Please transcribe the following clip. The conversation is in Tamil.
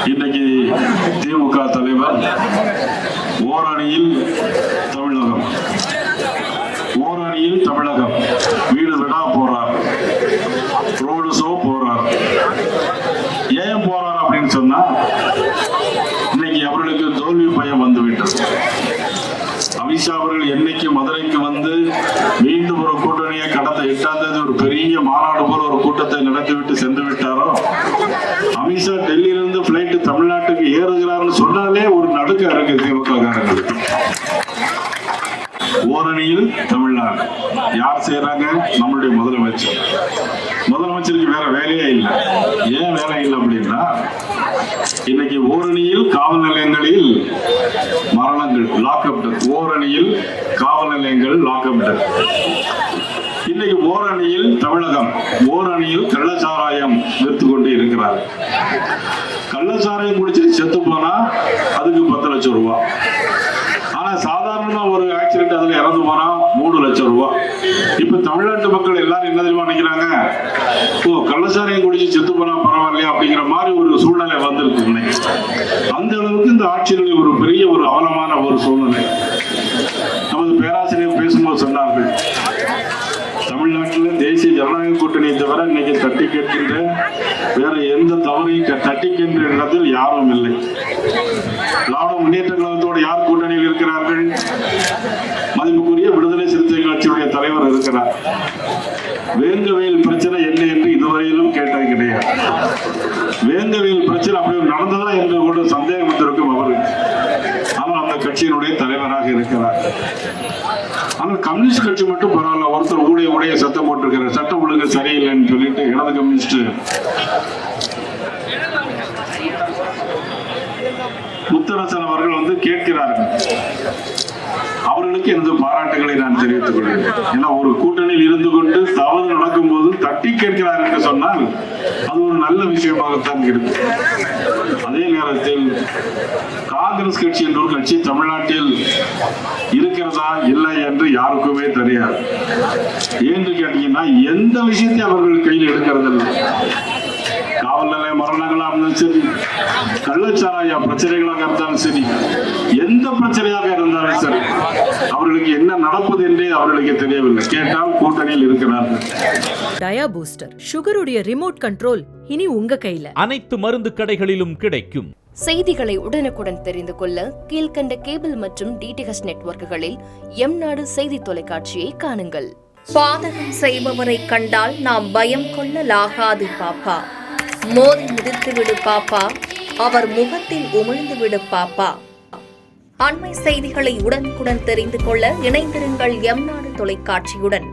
இன்னைக்கு திமுக தலைவர் ஓரணியில் தமிழகம், ஓரணியில் தமிழகம் வீடு விடா போறார், ரோடு ஷோ போறார். ஏன் போறார் அப்படின்னு சொன்னா இன்னைக்கு அவர்களுக்கு தோல்வி பயம் வந்துவிட்டது. அமித்ஷா அவர்கள் என்னைக்கு மதுரைக்கு வந்து மீண்டும் ஒரு கூட்டணியை கடந்த 8ஆம் தேதி ஒரு பெரிய மாநாடு போல ஒரு கூட்டத்தை நடத்திவிட்டு சென்று விட்டாரோ, அமித்ஷா டெல்லியிலிருந்து பிளைட் தமிழ்நாட்டுக்கு ஏறுகிறார்னு சொன்னாலே ஒரு நடுக்கம் இருக்கு திமுக காரங்களுக்கு. ஓரணியில் தமிழ்நாடு யார் செய்யறாங்க? நம்மளுடைய முதலமைச்சர். முதலமைச்சருக்கு வேற வேலையே இல்லை. ஏன் வேலை இல்லை அப்படின்னா இன்னைக்கு ஓரணியில் காவல் நிலையங்களில் மரணங்கள் லாக்அப், ஓரணியில் காவல் நிலையங்கள் லாக்அப். இன்னைக்கு ஓரணியில் தமிழகம், ஓரணியில் கள்ளச்சாராயம் விற்று கொண்டு இருக்கிறார். கள்ளச்சாராயம் குடிச்சிட்டு செத்து போனா அதுக்கு 10 லட்சம் ரூபாய். ஆனா சாதாரணமா ஒரு ஆக்சிடென்ட் அதுல இறந்து போனா 3 லட்சம் ரூபாய். இப்ப தமிழ்நாட்டு மக்கள் எல்லாரும் என்ன தெரியுமா நினைக்கிறாங்க? ஓ, கள்ளச்சாராயம் குடிச்சு செத்து போனா பரவாயில்லையா அப்படிங்கிற மாதிரி ஒரு சூழ்நிலை வந்திருக்கு இன்னைக்கு. அந்த அளவுக்கு இந்த ஆட்சியினுடைய ஒரு பெரிய ஒரு அவலமான ஒரு சூழ்நிலை. நமது பேராசிரியர் பேசும்போது சொன்னார்கள், தமிழ்நாட்டில் தேசிய ஜனநாயக கூட்டணியை தவிர இன்னைக்கு தட்டி கேட்கின்ற வேற எந்த தவறையும் தட்டி கேட்கின்ற இடத்தில் யாரும் இல்லை. திராவிட முன்னேற்ற கழகத்தோடு யார் கூட்டணியில் இருக்கிறார்கள்? மதிப்புக்குரிய விடுதலை சிறுத்தை கட்சியுடைய தலைவர் இருக்கிறார். வேங்கவேல் பிரச்சனை என்ன என்று இதுவரையிலும் கேட்டது கிடையாது. வேங்கவேல் பிரச்சனை அப்படி நடந்ததா என்று கூட சந்தேகம் வந்திருக்கும் அவருக்கு. ஆனால் அந்த கட்சியினுடைய தலைவராக இருக்கிறார். ஆனால் கம்யூனிஸ்ட் கட்சி மட்டும் பரவாயில்ல, ஒருத்தர் உடைய சத்தம் போட்டிருக்கிறார், சட்டம் ஒழுங்கு சரியில்லைன்னு சொல்லிட்டு இடது கம்யூனிஸ்ட் முத்தரசன் அவர்கள் வந்து கேட்கிறார்கள். அவர்களுக்கு எந்த பாராட்டுகளை நான் தெரிவித்துக் கொள்கிறேன். ஏன்னா ஒரு கூட்டணியில் இருந்து கொண்டு தவறு நடக்கும் போது தட்டி கேட்கிறார் என்று சொன்னால் அது ஒரு நல்ல விஷயமாகத்தான் இருக்கு. அதே நேரத்தில் காங்கிரஸ் கட்சி என்ற ஒரு கட்சி தமிழ்நாட்டில் இருக்கிறதா இல்லை என்று யாருக்குமே தெரியாது. ஏன்னு கேட்டீங்கன்னா எந்த விஷயத்தையும் அவர்கள் கையில் எடுக்கிறதில்லை. காவல் நிலைய மரணங்களாக இருந்தாலும் சரி, கள்ளச்சாராய பிரச்சனைகளாக இருந்தாலும் சரி, எந்த பிரச்சனையாக இருந்தாலும் சரி, அவர்களுக்கு என்ன நடப்பது என்றே அவர்களுக்கு தெரியவில்லை. கேட்டால் கூட்டணியில் இருக்கிறார்கள். டயா பூஸ்டர் சுகருடைய ரிமோட் கண்ட்ரோல் இனி உங்க கையில. அனைத்து மருந்து கடைகளிலும் கிடைக்கும். செய்திகளை உடனுக்குடன் தெரிந்து கொள்ள கீழ்கண்ட கேபிள் மற்றும் டிடிஎச் நெட்வொர்க்குகளில் எம்நாடு செய்தி தொலைக்காட்சியை காணுங்கள். பாதகம் செய்பவரை கண்டால் நாம் பயம் கொள்ளலாகாது பாப்பா. மோதி மிதித்து விடு பாப்பா, அவர் முகத்தில் உமிழ்ந்து விடு பாப்பா. அண்மை செய்திகளை உடனுக்குடன் தெரிந்து கொள்ள இணைந்திருங்கள் எம்நாடு தொலைக்காட்சியுடன்.